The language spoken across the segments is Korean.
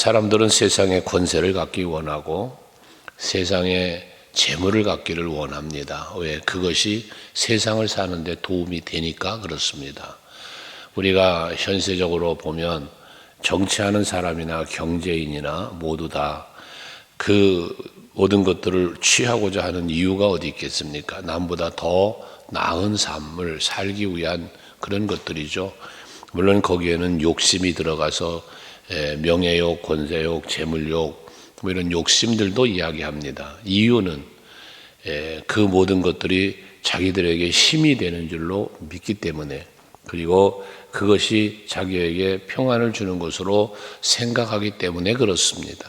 사람들은 세상의 권세를 갖기 원하고 세상의 재물을 갖기를 원합니다. 왜? 그것이 세상을 사는데 도움이 되니까 그렇습니다. 우리가 현세적으로 보면 정치하는 사람이나 경제인이나 모두 다 그 모든 것들을 취하고자 하는 이유가 어디 있겠습니까? 남보다 더 나은 삶을 살기 위한 그런 것들이죠. 물론 거기에는 욕심이 들어가서 명예욕, 권세욕, 재물욕 뭐 이런 욕심들도 이야기합니다. 이유는 그 모든 것들이 자기들에게 힘이 되는 줄로 믿기 때문에, 그리고 그것이 자기에게 평안을 주는 것으로 생각하기 때문에 그렇습니다.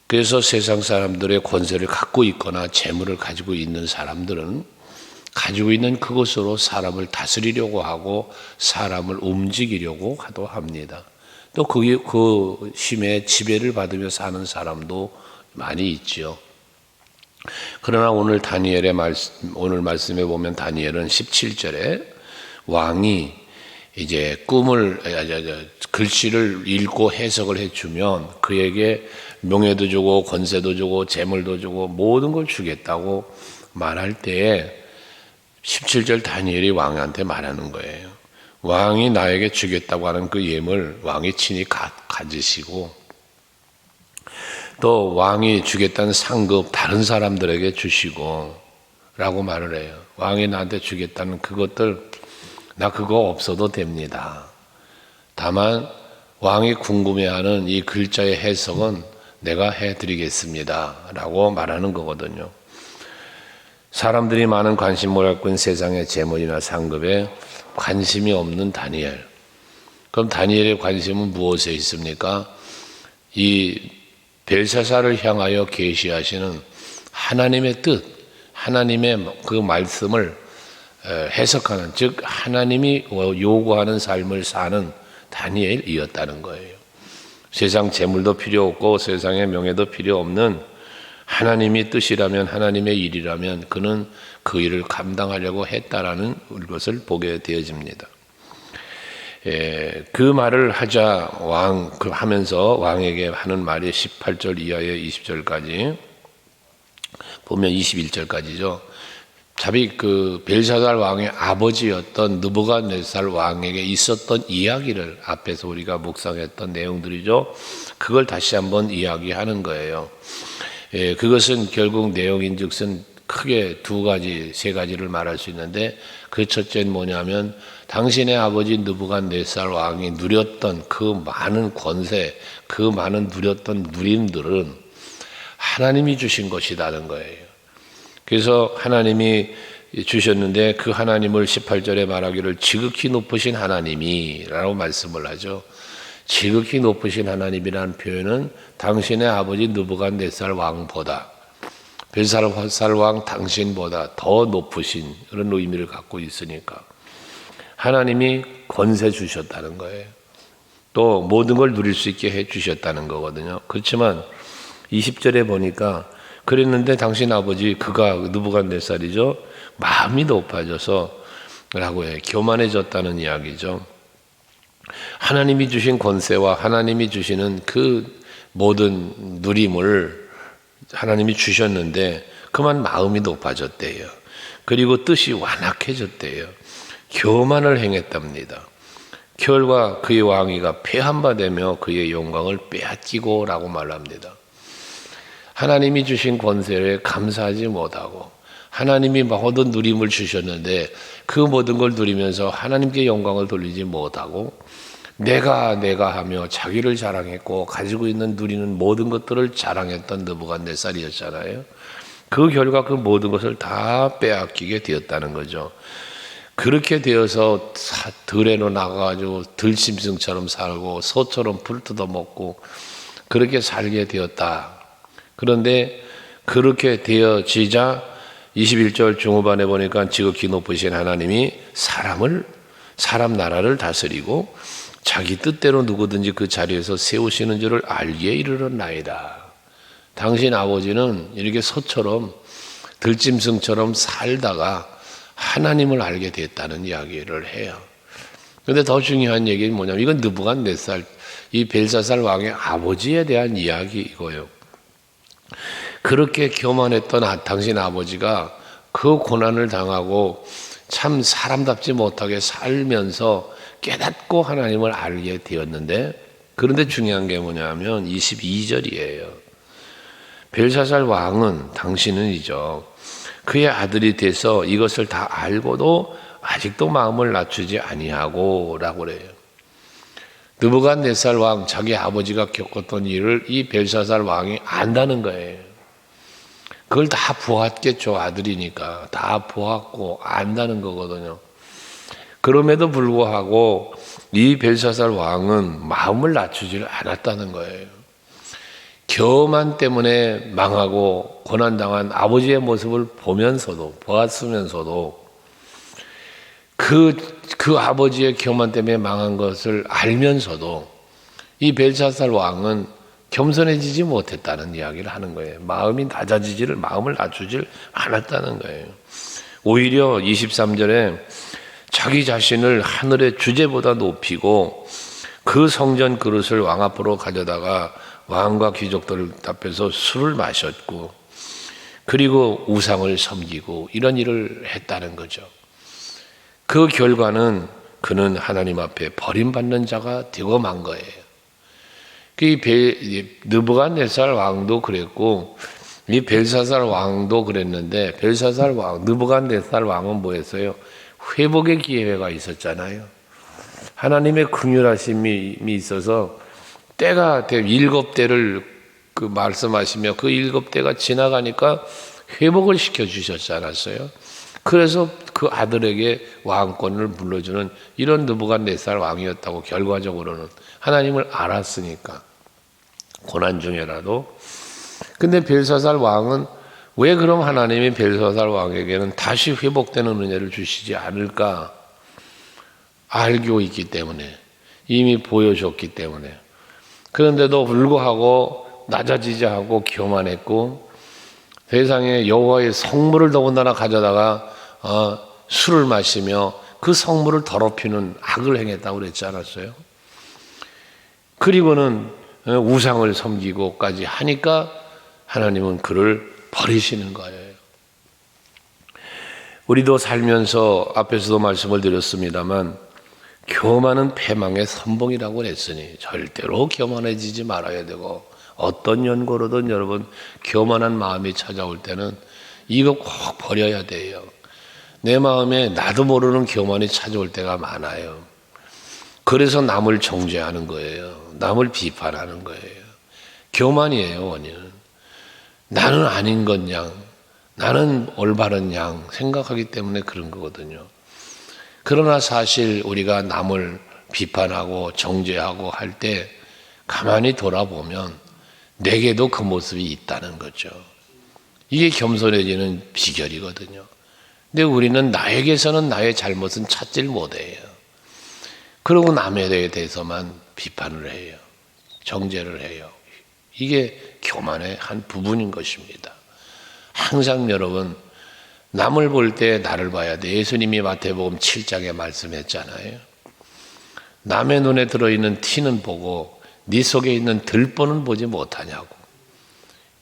그래서 세상 사람들의 권세를 갖고 있거나 재물을 가지고 있는 사람들은 가지고 있는 그것으로 사람을 다스리려고 하고 사람을 움직이려고 합니다. 또 그 힘에 지배를 받으며 사는 사람도 많이 있지요. 그러나 오늘 오늘 말씀에 보면 다니엘은 17절에 왕이 이제 글씨를 읽고 해석을 해주면 그에게 명예도 주고 권세도 주고 재물도 주고 모든 걸 주겠다고 말할 때에 17절 다니엘이 왕한테 말하는 거예요. 왕이 나에게 주겠다고 하는 그 예물 왕이 친히 가지시고, 또 왕이 주겠다는 상급 다른 사람들에게 주시고 라고 말을 해요. 왕이 나한테 주겠다는 그것들 나 그거 없어도 됩니다. 다만 왕이 궁금해하는 이 글자의 해석은 내가 해드리겠습니다 라고 말하는 거거든요. 사람들이 많은 관심을 갖고 있는 세상의 재물이나 상급에 관심이 없는 다니엘. 그럼 다니엘의 관심은 무엇에 있습니까? 이 벨사살을 향하여 계시하시는 하나님의 뜻, 하나님의 그 말씀을 해석하는, 즉 하나님이 요구하는 삶을 사는 다니엘이었다는 거예요. 세상 재물도 필요 없고 세상의 명예도 필요 없는 하나님의 뜻이라면, 하나님의 일이라면 그는 그 일을 감당하려고 했다라는 것을 보게 되어집니다. 그 말을 하면서 왕에게 하는 말이 18절 이하의 20절까지 보면 21절까지죠. 그 벨사살 왕의 아버지였던 느부갓네살 왕에게 있었던 이야기를 앞에서 우리가 묵상했던 내용들이죠. 그걸 다시 한번 이야기하는 거예요. 그것은 결국 내용인즉슨 크게 세 가지를 말할 수 있는데, 그 첫째는 뭐냐면 당신의 아버지 느부갓네살 왕이 누렸던 그 많은 권세, 그 많은 누렸던 누림들은 하나님이 주신 것이라는 거예요. 그래서 하나님이 주셨는데 그 하나님을 18절에 말하기를 지극히 높으신 하나님이라고 말씀을 하죠. 지극히 높으신 하나님이라는 표현은 당신의 아버지 느부갓네살 왕보다, 벨사살 왕 당신보다 더 높으신 그런 의미를 갖고 있으니까 하나님이 권세 주셨다는 거예요. 또 모든 걸 누릴 수 있게 해 주셨다는 거거든요. 그렇지만 20절에 보니까 그랬는데 당신 아버지, 그가 느부갓네살이죠, 마음이 높아져서 라고 해 교만해졌다는 이야기죠. 하나님이 주신 권세와 하나님이 주시는 그 모든 누림을 하나님이 주셨는데 그만 마음이 높아졌대요. 그리고 뜻이 완악해졌대요. 교만을 행했답니다. 결과 그의 왕위가 폐한바되며 그의 영광을 빼앗기고 라고 말합니다. 하나님이 주신 권세에 감사하지 못하고 하나님이 모든 누림을 주셨는데 그 모든 걸 누리면서 하나님께 영광을 돌리지 못하고 내가 하며 자기를 자랑했고 가지고 있는 누리는 모든 것들을 자랑했던 느부갓네살이었잖아요. 그 결과 그 모든 것을 다 빼앗기게 되었다는 거죠. 그렇게 되어서 들에로 나가가지고 들짐승처럼 살고 소처럼 풀 뜯어먹고 그렇게 살게 되었다. 그런데 그렇게 되어지자 21절 중후반에 보니까 지극히 높으신 하나님이 사람 나라를 다스리고 자기 뜻대로 누구든지 그 자리에서 세우시는 줄을 알기에 이르렀나이다. 당신 아버지는 이렇게 소처럼 들짐승처럼 살다가 하나님을 알게 됐다는 이야기를 해요. 근데 더 중요한 얘기는 뭐냐면 이건 느부갓네살, 이 벨사살 왕의 아버지에 대한 이야기이고요. 그렇게 교만했던 당신 아버지가 그 고난을 당하고 참 사람답지 못하게 살면서 깨닫고 하나님을 알게 되었는데, 그런데 중요한 게 뭐냐면 22절이에요. 벨사살 왕은 당신은이죠. 그의 아들이 돼서 이것을 다 알고도 아직도 마음을 낮추지 아니하고 라고 그래요. 느부갓네살 왕, 자기 아버지가 겪었던 일을 이 벨사살 왕이 안다는 거예요. 그걸 다 보았겠죠. 아들이니까 다 보았고 안다는 거거든요. 그럼에도 불구하고 이 벨사살 왕은 마음을 낮추지를 않았다는 거예요. 교만 때문에 망하고 고난당한 아버지의 모습을 보았으면서도 그 아버지의 교만 때문에 망한 것을 알면서도 이 벨사살 왕은 겸손해지지 못했다는 이야기를 하는 거예요. 마음을 낮추질 않았다는 거예요. 오히려 23절에 자기 자신을 하늘의 주제보다 높이고 그 성전 그릇을 왕 앞으로 가져다가 왕과 귀족들 앞에서 술을 마셨고, 그리고 우상을 섬기고 이런 일을 했다는 거죠. 그 결과는 그는 하나님 앞에 버림받는 자가 되고 만 거예요. 느부갓네살 왕도 그랬고 이 벨사살 왕도 그랬는데, 느부갓네살 왕은 뭐였어요? 회복의 기회가 있었잖아요. 하나님의 긍휼하심이 있어서 때가 7대를 말씀하시며 그 7대가 지나가니까 회복을 시켜주셨지 않았어요? 그래서 그 아들에게 왕권을 물려주는 이런 느부갓네살 왕이었다고, 결과적으로는 하나님을 알았으니까 고난 중에라도. 근데 벨사살 왕은 왜 그럼 하나님이 벨사살 왕에게는 다시 회복되는 은혜를 주시지 않을까? 알고 있기 때문에, 이미 보여줬기 때문에. 그런데도 불구하고 낮아지지 않고 교만했고 세상에 여호와의 성물을 더군다나 가져다가 술을 마시며 그 성물을 더럽히는 악을 행했다고 그랬지 않았어요? 그리고는 우상을 섬기고까지 하니까 하나님은 그를 버리시는 거예요. 우리도 살면서 앞에서도 말씀을 드렸습니다만 교만은 패망의 선봉이라고 했으니 절대로 교만해지지 말아야 되고, 어떤 연고로든 여러분 교만한 마음이 찾아올 때는 이거 꼭 버려야 돼요. 내 마음에 나도 모르는 교만이 찾아올 때가 많아요. 그래서 남을 정죄하는 거예요. 남을 비판하는 거예요. 교만이에요, 원인은. 나는 아닌 것 양, 나는 올바른 양 생각하기 때문에 그런 거거든요. 그러나 사실 우리가 남을 비판하고 정죄하고 할 때 가만히 돌아보면 내게도 그 모습이 있다는 거죠. 이게 겸손해지는 비결이거든요. 근데 우리는 나에게서는 나의 잘못은 찾질 못해요. 그러고 남에 대해서만 비판을 해요. 정죄를 해요. 이게 교만의 한 부분인 것입니다. 항상 여러분, 남을 볼 때 나를 봐야 돼. 예수님이 마태복음 7장에 말씀했잖아요. 남의 눈에 들어있는 티는 보고 네 속에 있는 들보는 보지 못하냐고.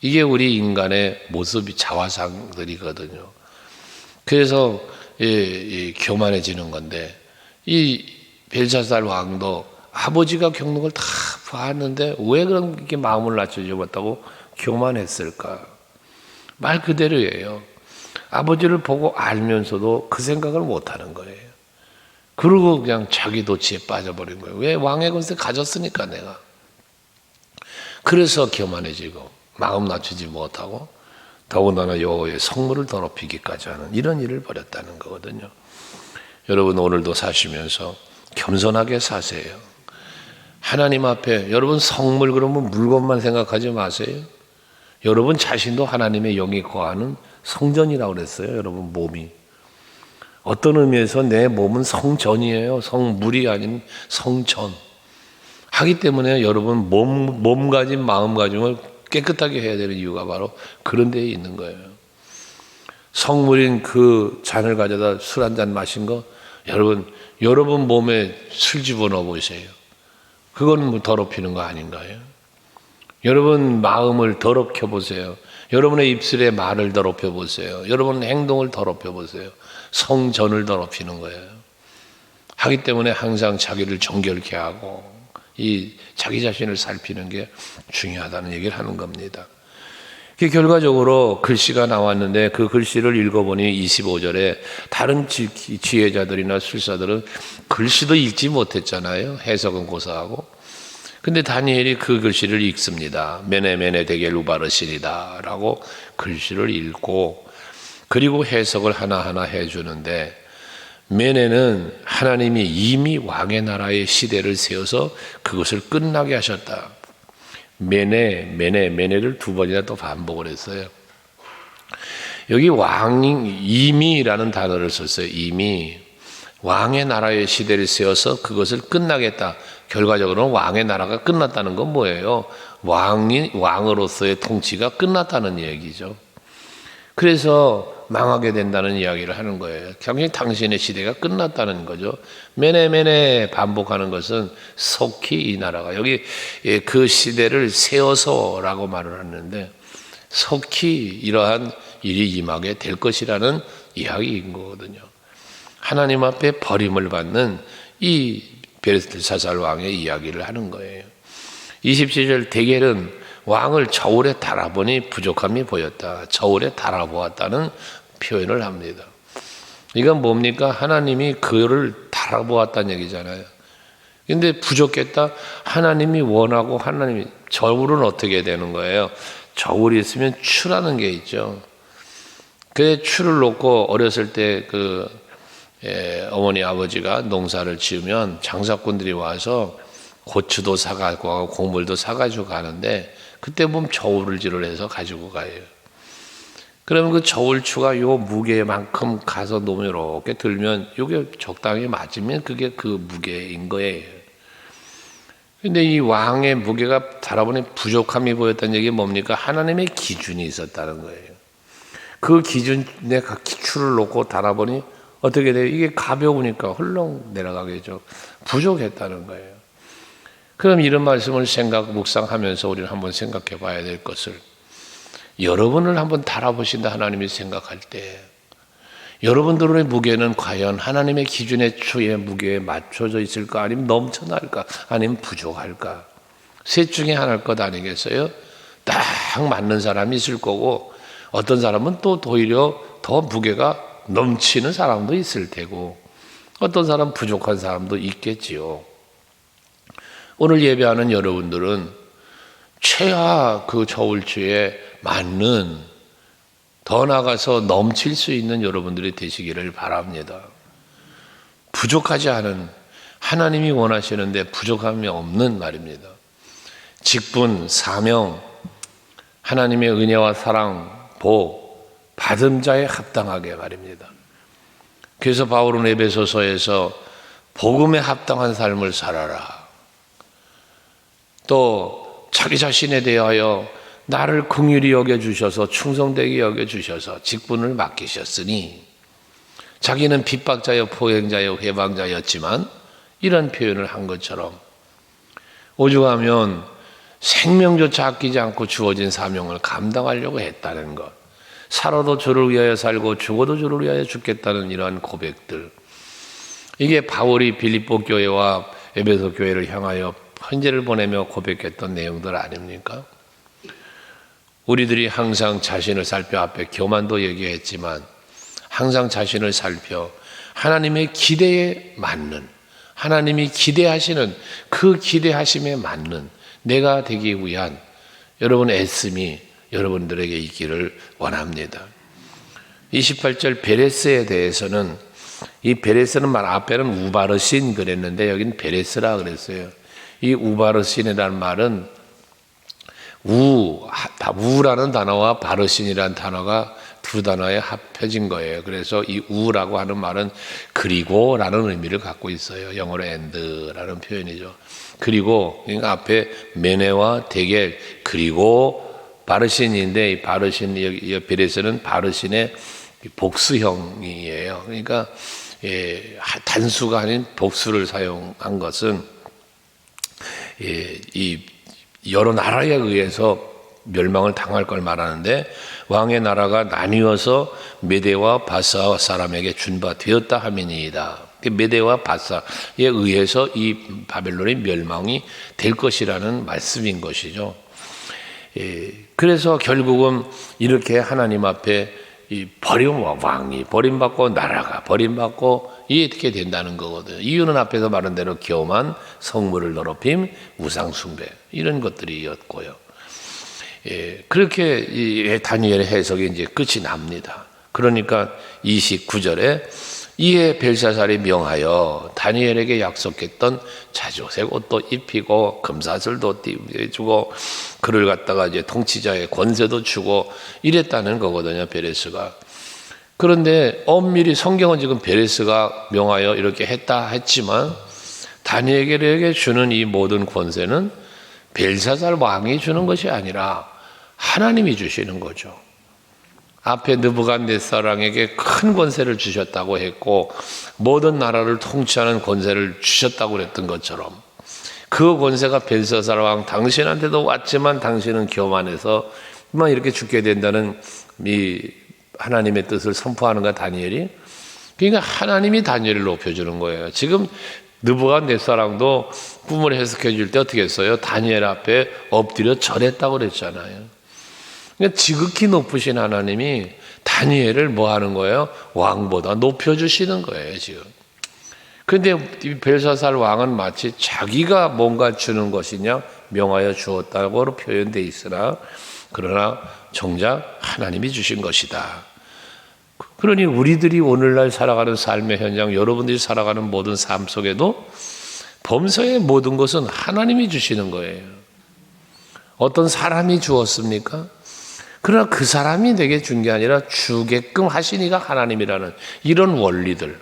이게 우리 인간의 모습이, 자화상들이거든요. 그래서 교만해지는 건데, 이 벨사살 왕도 아버지가 겪는 걸 다 봤는데 왜 그렇게 마음을 낮추지 못하고 교만했을까? 말 그대로예요. 아버지를 보고 알면서도 그 생각을 못하는 거예요. 그러고 그냥 자기 도취에 빠져버린 거예요. 왜? 왕의 것을 가졌으니까 내가. 그래서 교만해지고 마음 낮추지 못하고 더군다나 여호와의 성물을 더럽히기까지 하는 이런 일을 벌였다는 거거든요. 여러분 오늘도 사시면서 겸손하게 사세요. 하나님 앞에 여러분 성물 그러면 물건만 생각하지 마세요. 여러분 자신도 하나님의 영이 거하는 성전이라고 그랬어요. 여러분 몸이. 어떤 의미에서 내 몸은 성전이에요. 성물이 아닌 성전. 하기 때문에 여러분 몸가짐 마음가짐을 깨끗하게 해야 되는 이유가 바로 그런 데에 있는 거예요. 성물인 그 잔을 가져다 술 한 잔 마신 거 여러분 몸에 술 집어넣어 보세요. 그건 뭐 더럽히는 거 아닌가요? 여러분 마음을 더럽혀 보세요. 여러분의 입술에 말을 더럽혀 보세요. 여러분 행동을 더럽혀 보세요. 성전을 더럽히는 거예요. 하기 때문에 항상 자기를 정결케 하고 이 자기 자신을 살피는 게 중요하다는 얘기를 하는 겁니다. 결과적으로 글씨가 나왔는데 그 글씨를 읽어보니 25절에 다른 지혜자들이나 술사들은 글씨도 읽지 못했잖아요. 해석은 고사하고. 근데 다니엘이 그 글씨를 읽습니다. 메네 데겔 우바르신이다 라고 글씨를 읽고 그리고 해석을 하나하나 해주는데 메네는 하나님이 이미 왕의 나라의 시대를 세워서 그것을 끝나게 하셨다. 메네를 두 번이나 또 반복을 했어요. 여기 이미라는 단어를 썼어요. 이미 왕의 나라의 시대를 세워서 그것을 끝나겠다. 결과적으로는 왕의 나라가 끝났다는 건 뭐예요? 왕으로서의 통치가 끝났다는 얘기죠. 그래서 망하게 된다는 이야기를 하는 거예요. 당신의 시대가 끝났다는 거죠. 메네 반복하는 것은 속히 이 나라가 여기 그 시대를 세워서라고 말을 하는데 속히 이러한 일이 임하게 될 것이라는 이야기인 거거든요. 하나님 앞에 버림을 받는 이 벨사살 왕의 이야기를 하는 거예요. 27절 데겔은 왕을 저울에 달아보니 부족함이 보였다. 저울에 달아보았다는 표현을 합니다. 이건 뭡니까? 하나님이 그를 달아보았다는 얘기잖아요. 근데 부족했다? 하나님이 원하고 하나님이 저울은 어떻게 되는 거예요? 저울이 있으면 추라는 게 있죠. 그 추를 놓고 어렸을 때 어머니 아버지가 농사를 지으면 장사꾼들이 와서 고추도 사가고 곡물도 사가지고 가는데 그때 보면 저울질을 해서 가지고 가요. 그러면 그 저울추가 요 무게만큼 가서 놓으면 이렇게 들면 요게 적당히 맞으면 그게 그 무게인 거예요. 근데 이 왕의 무게가 달아보니 부족함이 보였다는 얘기 뭡니까? 하나님의 기준이 있었다는 거예요. 그 기준에 추를 놓고 달아보니 어떻게 돼요? 이게 가벼우니까 헐렁 내려가겠죠. 부족했다는 거예요. 그럼 이런 말씀을 묵상하면서 우리는 한번 생각해 봐야 될 것을 여러분을 한번 달아보신다 하나님이 생각할 때 여러분들의 무게는 과연 하나님의 기준의 추의 무게에 맞춰져 있을까? 아니면 넘쳐날까? 아니면 부족할까? 셋 중에 하나일 것 아니겠어요? 딱 맞는 사람이 있을 거고 어떤 사람은 또 오히려 더 무게가 넘치는 사람도 있을 테고 어떤 사람 부족한 사람도 있겠지요. 오늘 예배하는 여러분들은 최하 그 저울추에 맞는 더 나아가서 넘칠 수 있는 여러분들이 되시기를 바랍니다. 부족하지 않은 하나님이 원하시는데 부족함이 없는 말입니다. 직분, 사명, 하나님의 은혜와 사랑, 복, 받은 자에 합당하게 말입니다. 그래서 바울은 에베소서에서 복음에 합당한 삶을 살아라. 또 자기 자신에 대하여 나를 긍휼히 여겨주셔서 충성되게 여겨주셔서 직분을 맡기셨으니 자기는 핍박자여 포행자여 회방자였지만 이런 표현을 한 것처럼 오죽하면 생명조차 아끼지 않고 주어진 사명을 감당하려고 했다는 것, 살아도 주를 위하여 살고 죽어도 주를 위하여 죽겠다는 이러한 고백들, 이게 바울이 빌립보 교회와 에베소 교회를 향하여 편지를 보내며 고백했던 내용들 아닙니까? 우리들이 항상 자신을 살펴 앞에 교만도 얘기했지만 항상 자신을 살펴 하나님의 기대에 맞는, 하나님이 기대하시는 그 기대하심에 맞는 내가 되기 위한 여러분의 애씀이 여러분들에게 있기를 원합니다. 28절 베레스에 대해서는 이 베레스는 말 앞에는 우바르신 그랬는데 여기는 베레스라 그랬어요. 이 우바르신이라는 말은 우라는 단어와 바르신이라는 단어가 두 단어에 합해진 거예요. 그래서 이 우라고 하는 말은 그리고라는 의미를 갖고 있어요. 영어로 and라는 표현이죠. 그리고 그러니까 앞에 메네와 데겔 그리고 바르신인데 이 바르신 이 베레스는 바르신의 복수형이에요. 그러니까 단수가 아닌 복수를 사용한 것은 이 여러 나라에 의해서 멸망을 당할 걸 말하는데, 왕의 나라가 나뉘어서 메대와 바사 사람에게 준 바 되었다 함이니이다. 메대와 바사에 의해서 이 바벨론의 멸망이 될 것이라는 말씀인 것이죠. 그래서 결국은 이렇게 하나님 앞에 왕이 버림받고 나라가 버림받고 이렇게 된다는 거거든요. 이유는 앞에서 말한 대로 교만, 성물을 더럽힘, 우상숭배 이런 것들이었고요. 그렇게 이 다니엘의 해석이 이제 끝이 납니다. 그러니까 29절에 이에 벨사살이 명하여 다니엘에게 약속했던 자주색 옷도 입히고 금사슬도 띄워주고 그를 갖다가 이제 통치자의 권세도 주고 이랬다는 거거든요, 베레스가. 그런데 엄밀히 성경은 지금 베레스가 명하여 이렇게 했다 했지만 다니엘에게 주는 이 모든 권세는 벨사살 왕이 주는 것이 아니라 하나님이 주시는 거죠. 앞에 느부갓네살왕에게 큰 권세를 주셨다고 했고 모든 나라를 통치하는 권세를 주셨다고 그랬던 것처럼 그 권세가 벨사살 왕 당신한테도 왔지만 당신은 교만해서 이렇게 죽게 된다는 이 하나님의 뜻을 선포하는 거야, 다니엘이. 그러니까 하나님이 다니엘을 높여주는 거예요. 지금 느부갓네살왕도 꿈을 해석해 줄 때 어떻게 했어요? 다니엘 앞에 엎드려 절했다고 그랬잖아요. 그러니까 지극히 높으신 하나님이 다니엘을 뭐 하는 거예요? 왕보다 높여주시는 거예요, 지금. 그런데 벨사살 왕은 마치 자기가 뭔가 주는 것이냐 명하여 주었다고 표현되어 있으나 그러나 정작 하나님이 주신 것이다. 그러니 우리들이 오늘날 살아가는 삶의 현장, 여러분들이 살아가는 모든 삶 속에도 범사의 모든 것은 하나님이 주시는 거예요. 어떤 사람이 주었습니까? 그러나 그 사람이 내게 준 게 아니라 주게끔 하신 이가 하나님이라는 이런 원리들.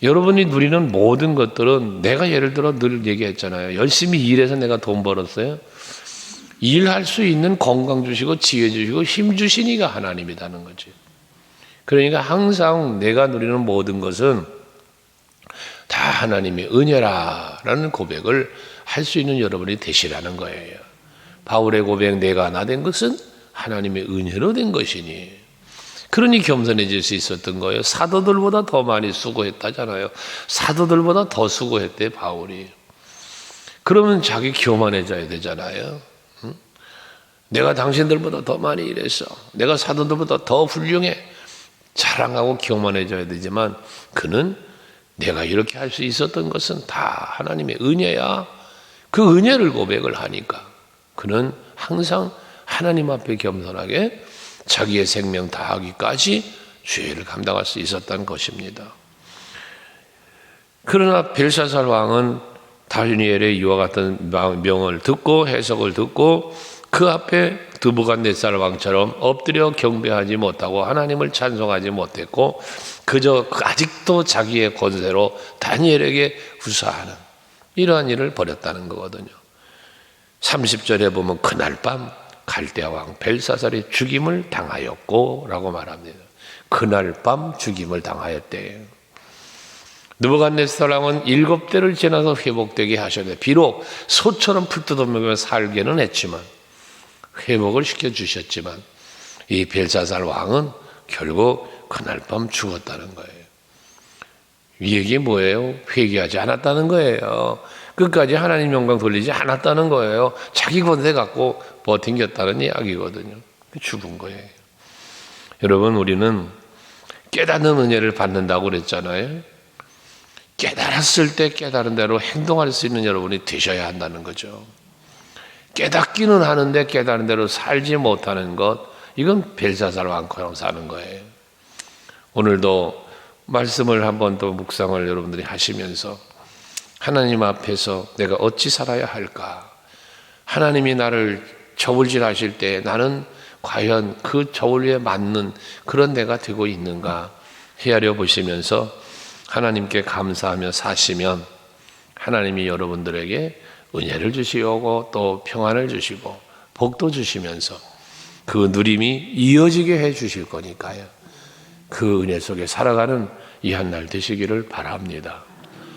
여러분이 누리는 모든 것들은 내가 예를 들어 늘 얘기했잖아요. 열심히 일해서 내가 돈 벌었어요. 일할 수 있는 건강 주시고 지혜 주시고 힘 주신 이가 하나님이라는 거지. 그러니까 항상 내가 누리는 모든 것은 다 하나님의 은혜라는 고백을 할 수 있는 여러분이 되시라는 거예요. 바울의 고백, 내가 하나 된 것은 하나님의 은혜로 된 것이니. 그러니 겸손해질 수 있었던 거예요. 사도들보다 더 많이 수고했다잖아요. 사도들보다 더 수고했대, 바울이. 그러면 자기 교만해져야 되잖아요. 응? 내가 당신들보다 더 많이 일했어. 내가 사도들보다 더 훌륭해. 자랑하고 교만해져야 되지만 그는 내가 이렇게 할 수 있었던 것은 다 하나님의 은혜야. 그 은혜를 고백을 하니까 그는 항상 하나님 앞에 겸손하게 자기의 생명 다하기까지 죄를 감당할 수 있었다는 것입니다. 그러나 벨사살 왕은 다니엘의 이와 같은 명을 듣고 해석을 듣고 그 앞에 느부갓네살 왕처럼 엎드려 경배하지 못하고 하나님을 찬송하지 못했고 그저 아직도 자기의 권세로 다니엘에게 후사하는 이러한 일을 벌였다는 거거든요. 30절에 보면 그날 밤 갈대아 왕 벨사살이 죽임을 당하였고 라고 말합니다. 그날 밤 죽임을 당하였대. 느부갓네살 왕은 7대를 지나서 회복되게 하셨는데 비록 소처럼 풀 뜯어먹으며 살게는 했지만 회복을 시켜주셨지만 이 벨사살 왕은 결국 그날 밤 죽었다는 거예요. 이 얘기 뭐예요? 회개하지 않았다는 거예요. 끝까지 하나님 영광 돌리지 않았다는 거예요. 자기 권세 갖고 버틴겼다는 이야기거든요. 죽은 거예요. 여러분, 우리는 깨닫는 은혜를 받는다고 그랬잖아요. 깨달았을 때 깨달은 대로 행동할 수 있는 여러분이 되셔야 한다는 거죠. 깨닫기는 하는데 깨달은 대로 살지 못하는 것, 이건 벨사살 왕처럼 사는 거예요. 오늘도 말씀을 한번 더 묵상을 여러분들이 하시면서 하나님 앞에서 내가 어찌 살아야 할까? 하나님이 나를 저울질 하실 때 나는 과연 그 저울에 맞는 그런 내가 되고 있는가 헤아려 보시면서 하나님께 감사하며 사시면 하나님이 여러분들에게 은혜를 주시고 또 평안을 주시고 복도 주시면서 그 누림이 이어지게 해 주실 거니까요. 그 은혜 속에 살아가는 이 한 날 되시기를 바랍니다.